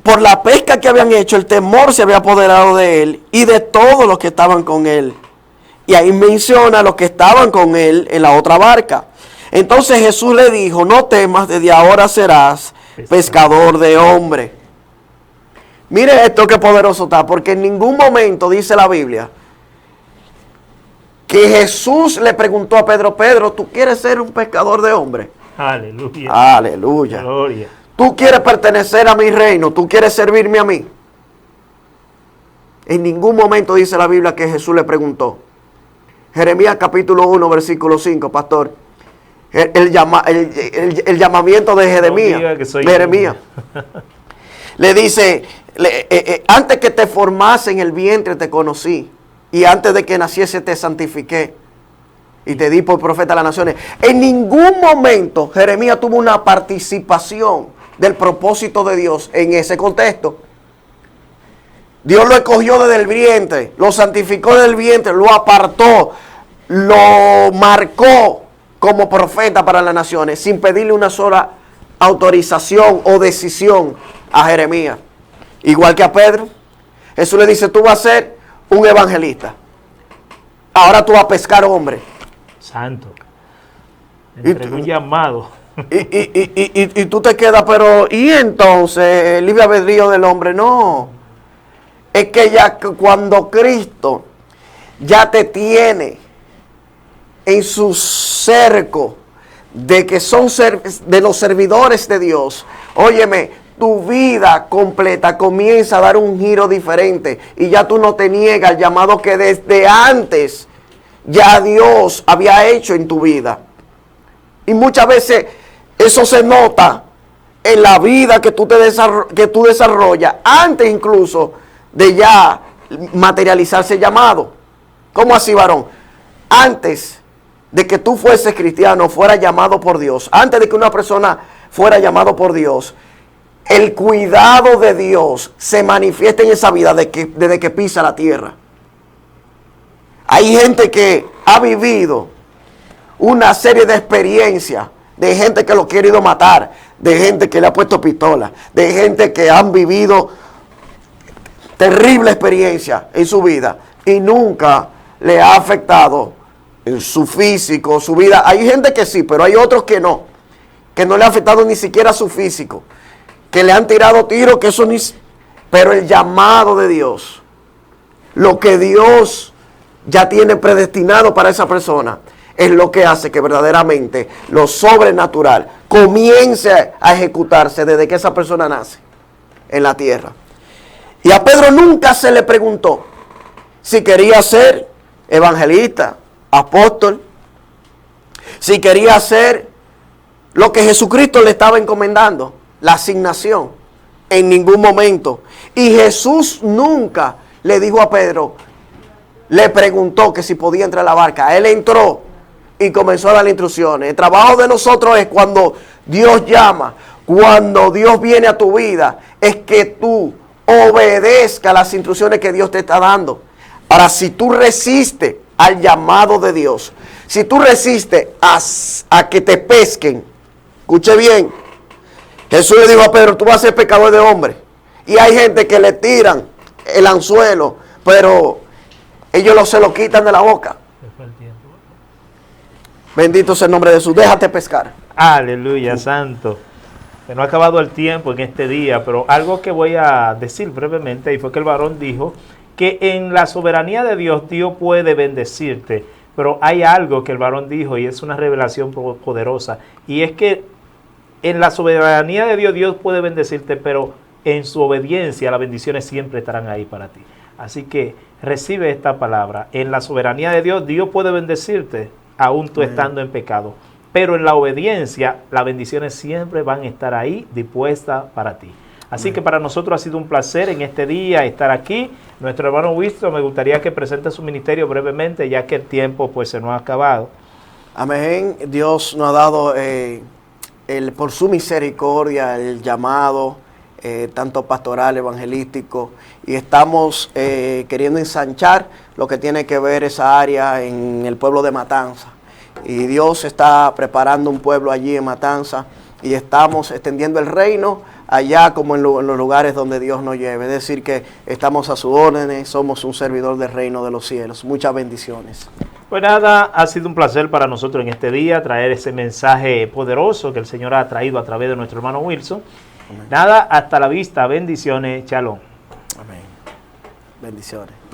por la pesca que habían hecho, el temor se había apoderado de él y de todos los que estaban con él. Y ahí menciona los que estaban con él en la otra barca. Entonces Jesús le dijo, no temas, desde ahora serás pescador de hombres. Mire esto que poderoso está, porque en ningún momento dice la Biblia que Jesús le preguntó a Pedro, Pedro, ¿tú quieres ser un pescador de hombres? Aleluya. Aleluya. Gloria. ¿Tú quieres pertenecer a mi reino? ¿Tú quieres servirme a mí? En ningún momento dice la Biblia que Jesús le preguntó. Jeremías capítulo 1, versículo 5, pastor. El llamamiento de Jeremías. Le dice, antes que te formase en el vientre te conocí, y antes de que naciese te santifiqué, y te di por profeta a las naciones. En ningún momento Jeremías tuvo una participación del propósito de Dios en ese contexto. Dios lo escogió desde el vientre, lo santificó desde el vientre, lo apartó, lo marcó como profeta para las naciones, sin pedirle una sola autorización o decisión a Jeremías. Igual que a Pedro, Jesús le dice, tú vas a ser un evangelista. Ahora tú vas a pescar hombres. Santo. Un llamado. Y tú te quedas, pero ¿y entonces el libre albedrío del hombre? No. Es que ya cuando Cristo ya te tiene en su cerco de que son de los servidores de Dios, óyeme, tu vida completa comienza a dar un giro diferente y ya tú no te niegas al llamado que desde antes ya Dios había hecho en tu vida. Y muchas veces eso se nota en la vida que tú desarrollas antes incluso de ya materializarse el llamado. ¿Cómo así, varón? Antes de que tú fueses cristiano, fuera llamado por Dios, antes de que una persona fuera llamado por Dios, el cuidado de Dios se manifiesta en esa vida desde que pisa la tierra. Hay gente que ha vivido una serie de experiencias, de gente que lo ha querido matar, de gente que le ha puesto pistola, de gente que han vivido terrible experiencia en su vida y nunca le ha afectado en su físico, su vida. Hay gente que sí, pero hay otros que no le ha afectado ni siquiera su físico, que le han tirado tiros, que eso ni... Pero el llamado de Dios, lo que Dios ya tiene predestinado para esa persona, es lo que hace que verdaderamente lo sobrenatural comience a ejecutarse desde que esa persona nace en la tierra. Y a Pedro nunca se le preguntó si quería ser evangelista, apóstol, si quería ser lo que Jesucristo le estaba encomendando, la asignación, en ningún momento. Y Jesús nunca le dijo a Pedro, le preguntó que si podía entrar a la barca. Él entró y comenzó a dar instrucciones. El trabajo de nosotros es cuando Dios llama, cuando Dios viene a tu vida, es que tú obedezca las instrucciones que Dios te está dando. Ahora, si tú resistes al llamado de Dios, si tú resistes a que te pesquen, escuche bien, Jesús le dijo a Pedro, tú vas a ser pescador de hombres. Y hay gente que le tiran el anzuelo, pero ellos se lo quitan de la boca. Bendito sea el nombre de Jesús, déjate pescar. Aleluya, santo. Que no ha acabado el tiempo en este día, pero algo que voy a decir brevemente, y fue que el varón dijo que en la soberanía de Dios, Dios puede bendecirte, pero hay algo que el varón dijo y es una revelación poderosa, y es que en la soberanía de Dios, Dios puede bendecirte, pero en su obediencia las bendiciones siempre estarán ahí para ti. Así que recibe esta palabra. En la soberanía de Dios, Dios puede bendecirte, aún tú estando en pecado. Pero en la obediencia, las bendiciones siempre van a estar ahí, dispuestas para ti. Así que para nosotros ha sido un placer en este día estar aquí. Nuestro hermano Winston, me gustaría que presente su ministerio brevemente, ya que el tiempo pues se nos ha acabado. Amén. Dios nos ha dado por su misericordia el llamado, tanto pastoral, evangelístico, y estamos queriendo ensanchar lo que tiene que ver esa área en el pueblo de Matanza. Y Dios está preparando un pueblo allí en Matanza y estamos extendiendo el reino allá como en los lugares donde Dios nos lleve. Es decir, que estamos a sus órdenes, somos un servidor del reino de los cielos. Muchas bendiciones. Pues nada, ha sido un placer para nosotros en este día traer ese mensaje poderoso que el Señor ha traído a través de nuestro hermano Wilson. Amén. Nada, hasta la vista, bendiciones, shalom. Amén. Bendiciones.